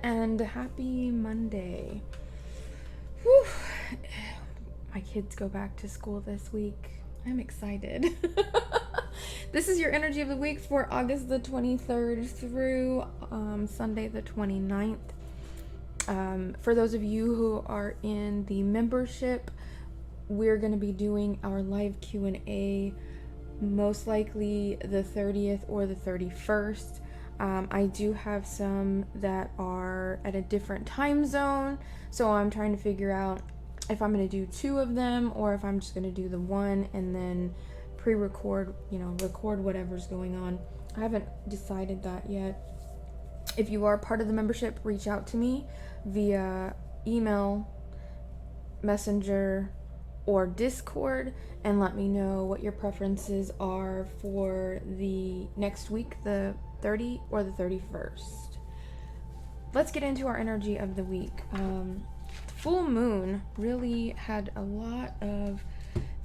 and happy Monday. Whew. My kids go back to school this week. I'm excited. This is your energy of the week for August the 23rd through Sunday the 29th. For those of you who are in the membership, we're going to be doing our live Q&A most likely the 30th or the 31st. I do have some that are at a different time zone, so I'm trying to figure out if I'm going to do 2 of them or if I'm just going to do the one and then pre-record, record whatever's going on. I haven't decided that yet. If you are part of the membership, reach out to me via email, messenger, or Discord and let me know what your preferences are for the next week, the 30th or the 31st. Let's get into our energy of the week. Full moon really had a lot of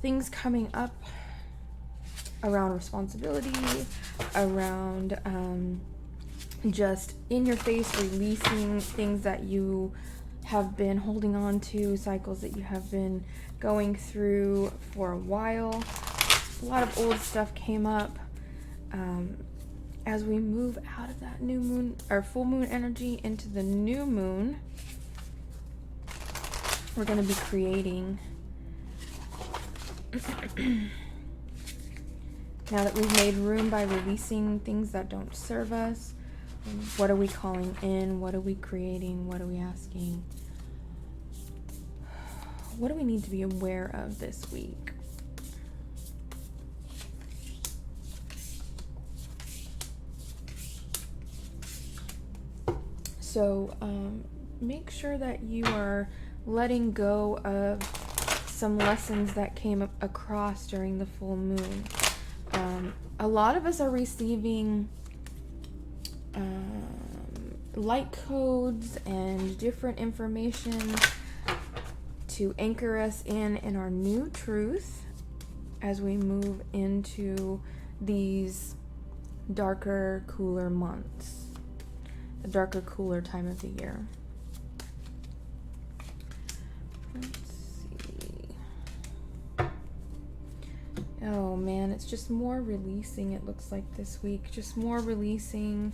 things coming up around responsibility, around just in your face releasing things that you have been holding on to, cycles that you have been going through for a while. A lot of old stuff came up. As we move out of that new moon or full moon energy into the new moon, we're going to be creating. Now that we've made room by releasing things that don't serve us, what are we calling in? What are we creating? What are we asking? What do we need to be aware of this week? So make sure that you are letting go of some lessons that came across during the full moon. A lot of us are receiving light codes and different information to anchor us in our new truth as we move into these darker, cooler months, the darker, cooler time of the year. Let's see. Oh man, it's just more releasing, it looks like this week. Just more releasing,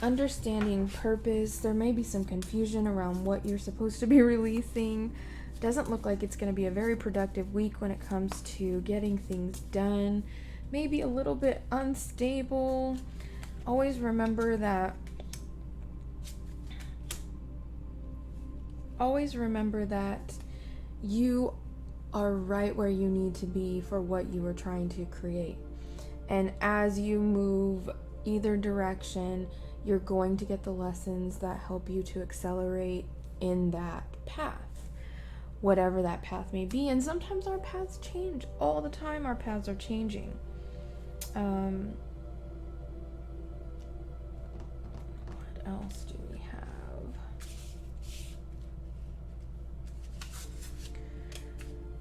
understanding purpose. There may be some confusion around what you're supposed to be releasing. Doesn't look like it's going to be a very productive week when it comes to getting things done. Maybe a little bit unstable. Always remember that you are right where you need to be for what you are trying to create. And as you move either direction, you're going to get the lessons that help you to accelerate in that path, whatever that path may be. And sometimes our paths change. All the time our paths are changing. What else do we have?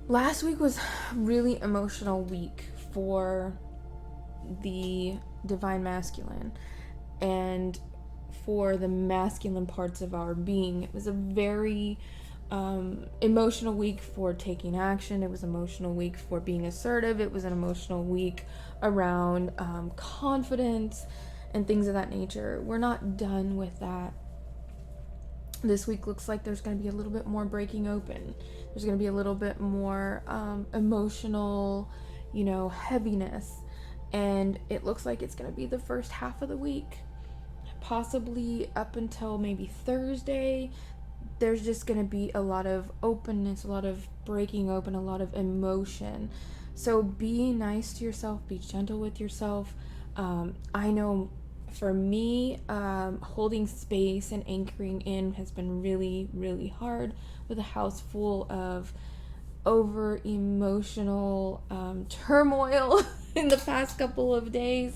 Last week was a really emotional week for the divine masculine and for the masculine parts of our being. It was a very emotional week for taking action. It was an emotional week for being assertive. It was an emotional week around confidence and things of that nature. We're not done with that. This week looks like there's going to be a little bit more breaking open. There's going to be a little bit more emotional, heaviness. And it looks like it's going to be the first half of the week, possibly up until maybe Thursday. There's just going to be a lot of openness, a lot of breaking open, a lot of emotion. So be nice to yourself, be gentle with yourself. I know for me, holding space and anchoring in has been really, really hard with a house full of over emotional turmoil in the past couple of days.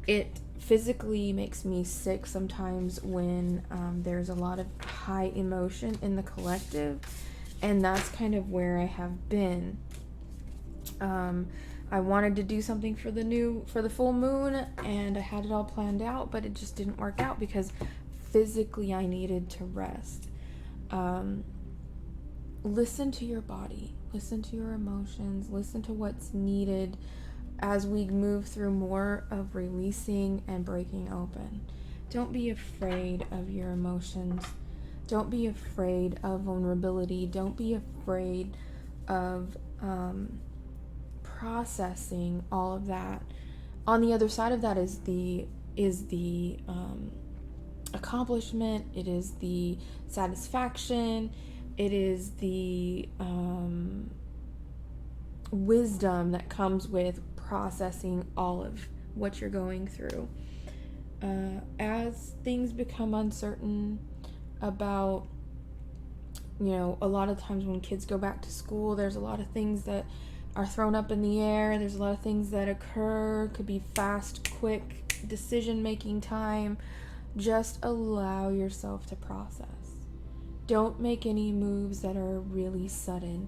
It physically makes me sick sometimes when there's a lot of high emotion in the collective, and that's kind of where I have been. I wanted to do something for the full moon, and I had it all planned out, but it just didn't work out because physically I needed to rest. Listen to your body, listen to your emotions, listen to what's needed as we move through more of releasing and breaking open. Don't be afraid of your emotions. Don't be afraid of vulnerability. Don't be afraid of processing all of that. On the other side of that is the accomplishment. It is the satisfaction. It is the wisdom that comes with processing all of what you're going through. As things become uncertain about, a lot of times when kids go back to school, there's a lot of things that are thrown up in the air. There's a lot of things that occur. Could be fast, quick decision-making time. Just allow yourself to process. Don't make any moves that are really sudden.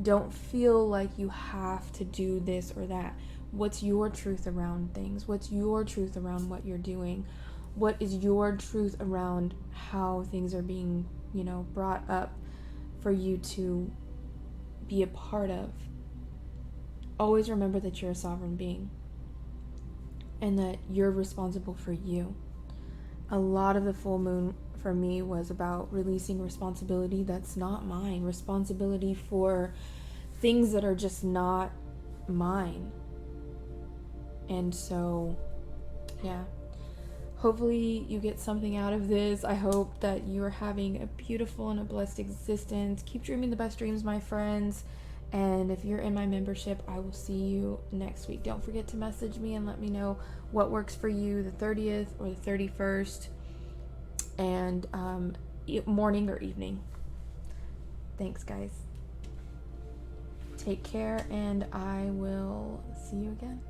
Don't feel like you have to do this or that. What's your truth around things? What's your truth around what you're doing? What is your truth around how things are being, brought up for you to be a part of? Always remember that you're a sovereign being and that you're responsible for you. A lot of the full moon for me was about releasing responsibility that's not mine, responsibility for things that are just not mine. And so, yeah, hopefully you get something out of this. I hope that you are having a beautiful and a blessed existence. Keep dreaming the best dreams, my friends. And if you're in my membership, I will see you next week. Don't forget to message me and let me know what works for you, the 30th or the 31st, and morning or evening. Thanks, guys. Take care, and I will see you again.